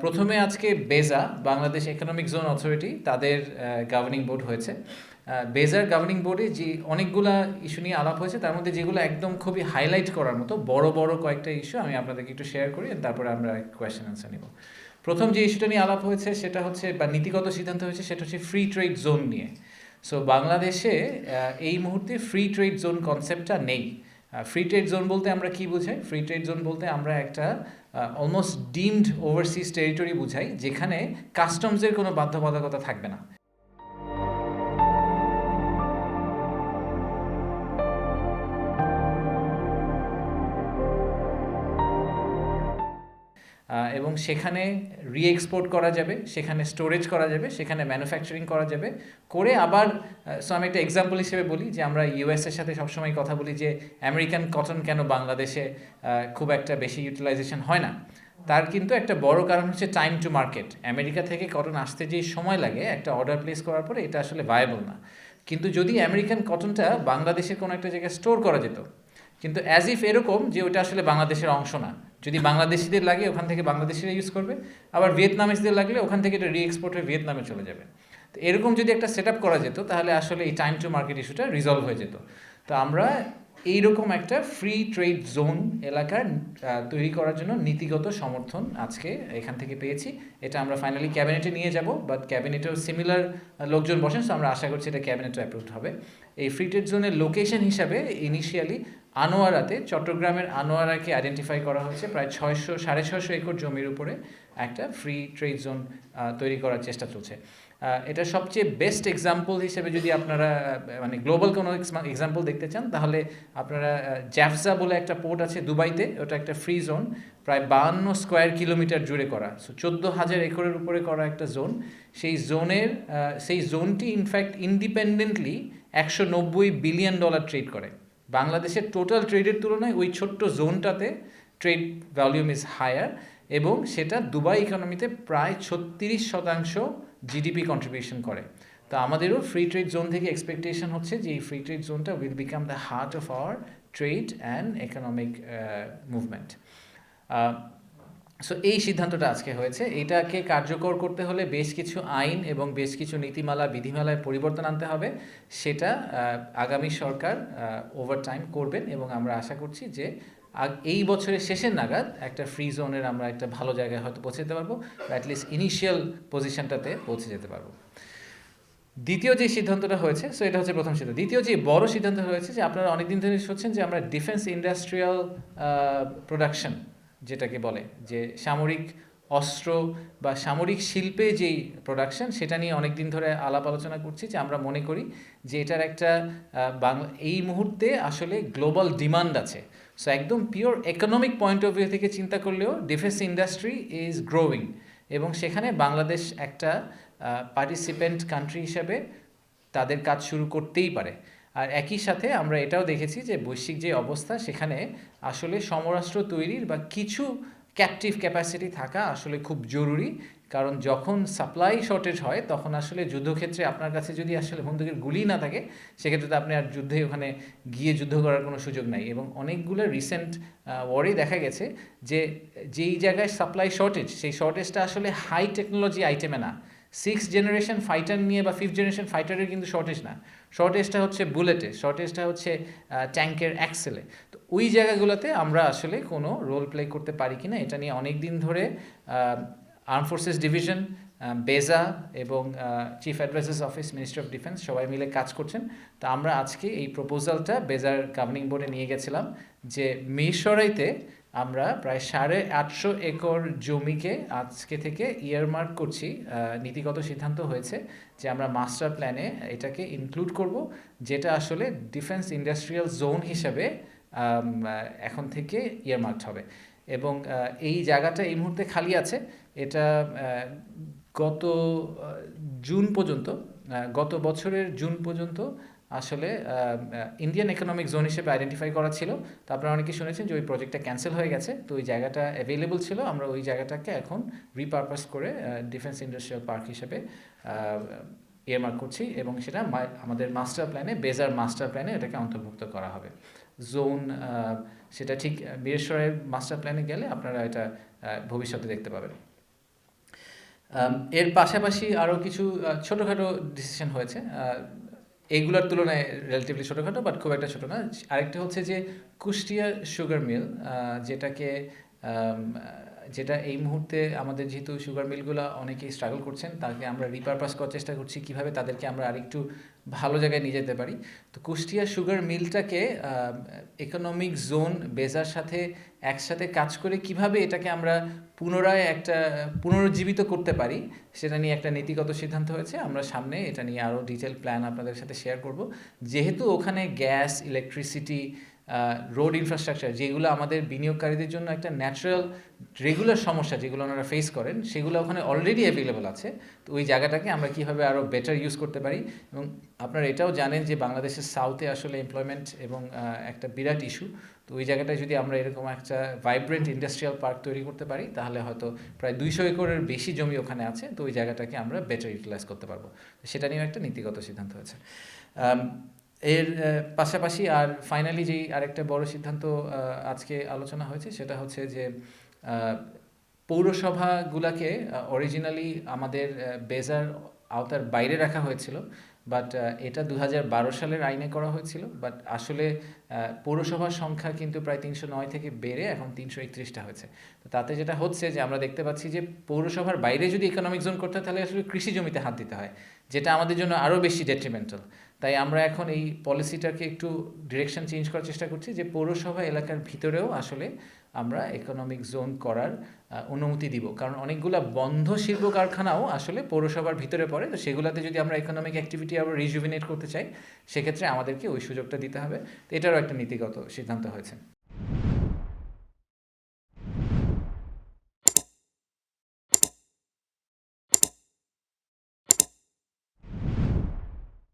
প্রথমে আজকে বেজা বাংলাদেশ ইকোনমিক জোন অথরিটি তাদের গভর্নিং বোর্ড হয়েছে। বেজার গভর্নিং বোর্ডে যে অনেকগুলা ইস্যু নিয়ে আলাপ হয়েছে, তার মধ্যে যেগুলো একদম খুবই হাইলাইট করার মতো বড় বড় কয়েকটা ইস্যু আমি আপনাদেরকে একটু শেয়ার করি, তারপরে আমরা কোয়েশ্চেন অ্যান্সার নিব। প্রথম যে ইস্যুটা নিয়ে আলাপ হয়েছে সেটা হচ্ছে, বা নীতিগত সিদ্ধান্ত হয়েছে, সেটা হচ্ছে ফ্রি ট্রেড জোন নিয়ে। সো বাংলাদেশে এই মুহূর্তে ফ্রি ট্রেড জোন কনসেপ্টটা নেই। ফ্রি ট্রেড জোন বলতে আমরা কি বুঝাই? ফ্রি ট্রেড জোন বলতে আমরা একটা অলমোস্ট ডিমড ওভারসিজ টেরিটরি বুঝাই, যেখানে কাস্টমসের কোনো বাধ্যবাধকতা থাকবে না। এবং সেখানে রি-এক্সপোর্ট করা যাবে, সেখানে স্টোরেজ করা যাবে, সেখানে ম্যানুফ্যাকচারিং করা যাবে করে আবার। সো আমি একটা এক্সাম্পল হিসেবে বলি যে আমরা ইউএসের সাথে সবসময় কথা বলি যে আমেরিকান কটন কেন বাংলাদেশে খুব একটা বেশি ইউটিলাইজেশন হয় না। তার কিন্তু একটা বড় কারণ হচ্ছে টাইম টু মার্কেট। আমেরিকা থেকে কটন আসতে যেই সময় লাগে একটা অর্ডার প্লেস করার পরে, এটা আসলে ভায়াবল না। কিন্তু যদি আমেরিকান কটনটা বাংলাদেশের কোনো একটা জায়গায় স্টোর করা যেত, কিন্তু অ্যাজ ইফ এরকম যে ওটা আসলে বাংলাদেশের অংশ না, যদি বাংলাদেশিদের লাগে ওখান থেকে বাংলাদেশিরা ইউজ করবে, আবার ভিয়েতনামিজদের লাগলে ওখান থেকে এটা রি-এক্সপোর্ট হয়ে ভিয়েতনামে চলে যাবে। তো এরকম যদি একটা সেট আপ করা যেত, তাহলে আসলে এই টাইম টু মার্কেট ইস্যুটা রিজলভ হয়ে যেত। তো আমরা এইরকম একটা ফ্রি ট্রেড জোন এলাকার তৈরি করার জন্য নীতিগত সমর্থন আজকে এখান থেকে পেয়েছি। এটা আমরা ফাইনালি ক্যাবিনেটে নিয়ে যাব, বাট ক্যাবিনেটেও সিমিলার লোকজন বসেন, সো আমরা আশা করছি এটা ক্যাবিনেটও অ্যাপ্রুভড হবে। এই ফ্রি ট্রেড জোনের লোকেশন হিসাবে ইনিশিয়ালি আনোয়ারাতে, চট্টগ্রামের আনোয়ারাকে আইডেন্টিফাই করা হয়েছে। প্রায় 600-650 একর জমির উপরে একটা ফ্রি ট্রেড জোন তৈরি করার চেষ্টা চলছে। এটা সবচেয়ে বেস্ট এক্সাম্পল হিসেবে যদি আপনারা মানে গ্লোবাল কোনো এক্সাম্পল দেখতে চান, তাহলে আপনারা জ্যাফজা বলে একটা পোর্ট আছে দুবাইতে, ওটা একটা ফ্রি জোন, প্রায় 52 স্কোয়ার কিলোমিটার জুড়ে করা, সো 14,000 একরের উপরে করা একটা জোন। সেই জোনটি ইনফ্যাক্ট ইন্ডিপেন্ডেন্টলি $190 বিলিয়ন ট্রেড করে। বাংলাদেশের টোটাল ট্রেডের তুলনায় ওই ছোট্ট জোনটাতে ট্রেড ভলিউম ইজ হায়ার, এবং সেটা দুবাই ইকোনমিতে প্রায় 36% জিডিপি কন্ট্রিবিউশন করে। তো আমাদেরও ফ্রি ট্রেড জোন থেকে এক্সপেকটেশন হচ্ছে যে এই ফ্রি ট্রেড জোনটা will become the heart of our trade and economic movement. So এই সিদ্ধান্তটা আজকে হয়েছে। এটাকে কার্যকর করতে হলে বেশ কিছু আইন এবং বেশ কিছু নীতিমালা বিধিমালায় পরিবর্তন আনতে হবে। সেটা আগামী সরকার ওভার টাইম করবেন, এবং আমরা আশা করছি যে এই বছরের শেষের নাগাদ একটা ফ্রি জোনের আমরা একটা ভালো জায়গায় হয়তো পৌঁছে যেতে পারবো, বা অ্যাটলিস্ট ইনিশিয়াল পজিশনটাতে পৌঁছে যেতে পারবো। দ্বিতীয় যে সিদ্ধান্তটা হয়েছে, সো এটা হচ্ছে প্রথম সিদ্ধান্ত। দ্বিতীয় যে বড় সিদ্ধান্ত হয়েছে, যে আপনারা অনেকদিন ধরে শুনছেন যে আমরা ডিফেন্স ইন্ডাস্ট্রিয়াল প্রোডাকশন যেটাকে বলে, যে সামরিক অস্ত্র বা সামরিক শিল্পে যেই প্রোডাকশন, সেটা নিয়ে অনেক দিন ধরে আলাপ আলোচনা করছি। যে আমরা মনে করি যে এটার একটা এই মুহূর্তে আসলে গ্লোবাল ডিমান্ড আছে। সো একদম pure economic point of view থেকে চিন্তা করলেও ডিফেন্স ইন্ডাস্ট্রি ইজ গ্রোয়িং, এবং সেখানে বাংলাদেশ একটা পার্টিসিপেন্ট কান্ট্রি হিসাবে তাদের কাজ শুরু করতেই পারে। আর একই সাথে আমরা এটাও দেখেছি যে বৈশ্বিক যে অবস্থা, সেখানে আসলে সমরাস্ত্র তৈরির বা কিছু ক্যাপটিভ ক্যাপাসিটি থাকা আসলে খুব জরুরি। কারণ যখন সাপ্লাই শর্টেজ হয়, তখন আসলে যুদ্ধক্ষেত্রে আপনার কাছে যদি আসলে বন্দুকের গুলি না থাকে, সেক্ষেত্রে তো আপনি আর যুদ্ধে ওখানে গিয়ে যুদ্ধ করার কোনো সুযোগ নাই। এবং অনেকগুলো রিসেন্ট ওয়ারে দেখা গেছে যে যেই জায়গায় সাপ্লাই শর্টেজ, সেই শর্টেজটা আসলে হাই টেকনোলজি আইটেমে না, 6th জেনারেশন ফাইটার নিয়ে বা 5th জেনারেশন ফাইটারের কিন্তু শর্টেজ না, শর্টেজটা হচ্ছে বুলেটে, শর্টেজটা হচ্ছে ট্যাঙ্কের অ্যাক্সেলে। তো ওই জায়গাগুলোতে আমরা আসলে কোনো রোল প্লে করতে পারি কিনা, এটা নিয়ে অনেক দিন ধরে আর্ম ফোর্সেস ডিভিশন, বেজা এবং chief advisers office, ministry of defence সবাই মিলে কাজ করছেন। তো আমরা আজকে এই প্রপোজালটা বেজার গভর্নিং বোর্ডে নিয়ে গেছিলাম, যে মিরসরাইতে আমরা প্রায় 850 একর জমিকে আজকে থেকে ইয়ারমার্ক করছি। নীতিগত সিদ্ধান্ত হয়েছে যে আমরা মাস্টার প্ল্যানে এটাকে ইনক্লুড করব, যেটা আসলে ডিফেন্স ইন্ডাস্ট্রিয়াল জোন হিসেবে এখন থেকে ইয়ারমার্কড হবে। এবং এই জায়গাটা এই মুহূর্তে খালি আছে। এটা গত জুন পর্যন্ত, গত বছরের জুন পর্যন্ত আসলে ইন্ডিয়ান ইকোনমিক জোন হিসেবে আইডেন্টিফাই করা ছিল। তো আপনারা অনেকে শুনেছেন যে ওই প্রজেক্টটা ক্যান্সেল হয়ে গেছে। তো ওই জায়গাটা অ্যাভেলেবল ছিল, আমরা ওই জায়গাটাকে এখন রিপারপাস করে ডিফেন্স ইন্ডাস্ট্রিয়াল পার্ক হিসেবে ইয়ারমার্ক করছি, এবং সেটা আমাদের মাস্টার প্ল্যানে, বেজার মাস্টার প্ল্যানে এটাকে অন্তর্ভুক্ত করা হবে। জোন সেটা ঠিক বীরেশ্বরের মাস্টার প্ল্যানে গেলে আপনারা এটা ভবিষ্যতে দেখতে পাবেন। এর পাশাপাশি আরও কিছু ছোটোখাটো ডিসিশন হয়েছে, এইগুলোর তুলনায় রিলেটিভলি ছোটোখাটো বাট খুব একটা ছোটো না। আরেকটা হচ্ছে যে কুষ্টিয়া সুগার মিল, যেটাকে আম, যেটা এই মুহূর্তে আমাদের যেহেতু সুগার মিলগুলো অনেকেই স্ট্রাগল করছেন, তাকে আমরা রিপারপাস করার চেষ্টা করছি কীভাবে তাদেরকে আমরা আরেকটু ভালো জায়গায় নিয়ে যেতে পারি। তো কুষ্টিয়া সুগার মিলটাকে ইকোনমিক জোন বেজার সাথে একসাথে কাজ করে কিভাবে এটাকে আমরা পুনরায় একটা পুনরুজ্জীবিত করতে পারি, সেটা নিয়ে একটা নীতিগত সিদ্ধান্ত হয়েছে। আমরা সামনে এটা নিয়ে আরও ডিটেল প্ল্যান আপনাদের সাথে শেয়ার করব। যেহেতু ওখানে গ্যাস, ইলেকট্রিসিটি, রোড ইনফ্রাস্ট্রাকচার, যেগুলো আমাদের বিনিয়োগকারীদের জন্য একটা ন্যাচারাল রেগুলার সমস্যা যেগুলো ওনারা ফেস করেন, সেগুলো ওখানে অলরেডি অ্যাভেলেবল আছে। তো ওই জায়গাটাকে আমরা কীভাবে আরও বেটার ইউজ করতে পারি। এবং আপনারা এটাও জানেন যে বাংলাদেশের সাউথে আসলে এমপ্লয়মেন্ট এবং একটা বিরাট ইস্যু। তো ওই জায়গাটায় যদি আমরা এরকম একটা ভাইব্রেন্ট ইন্ডাস্ট্রিয়াল পার্ক তৈরি করতে পারি, তাহলে হয়তো প্রায় 200 একরের বেশি জমি ওখানে আছে। তো ওই জায়গাটাকে আমরা বেটার ইউটিলাইজ করতে পারবো। সেটা নিয়েও একটা নীতিগত সিদ্ধান্ত হয়েছে। এর পাশাপাশি আর ফাইনালি যেই আরেকটা বড় সিদ্ধান্ত আজকে আলোচনা হয়েছে, সেটা হচ্ছে যে পৌরসভাগুলোকে অরিজিনালি আমাদের বেজার আওতার বাইরে রাখা হয়েছিল, বাট এটা 2012 সালের আইনে করা হয়েছিল। বাট আসলে পৌরসভার সংখ্যা কিন্তু প্রায় 309 থেকে বেড়ে এখন 331টা হয়েছে। তো তাতে যেটা হচ্ছে যে আমরা দেখতে পাচ্ছি যে পৌরসভার বাইরে যদি ইকোনমিক জোন করতে হয়, তাহলে আসলে কৃষি জমিতে হাত দিতে হয়, যেটা আমাদের জন্য আরও বেশি ডেট্রিমেন্টাল। তাই আমরা এখন এই পলিসিটাকে একটু ডিরেকশন চেঞ্জ করার চেষ্টা করছি, যে পৌরসভা এলাকার ভিতরেও আসলে আমরা ইকোনমিক জোন করার অনুমতি দিব। কারণ অনেকগুলো বন্ধ শিল্প কারখানাও আসলে পৌরসভার ভিতরে পড়ে। তো সেগুলোতে যদি আমরা ইকোনমিক অ্যাক্টিভিটি আবার রিজুভিনেট করতে চাই, সেক্ষেত্রে আমাদেরকে ওই সুযোগটা দিতে হবে। তো এটারও একটা নীতিগত সিদ্ধান্ত হয়েছে।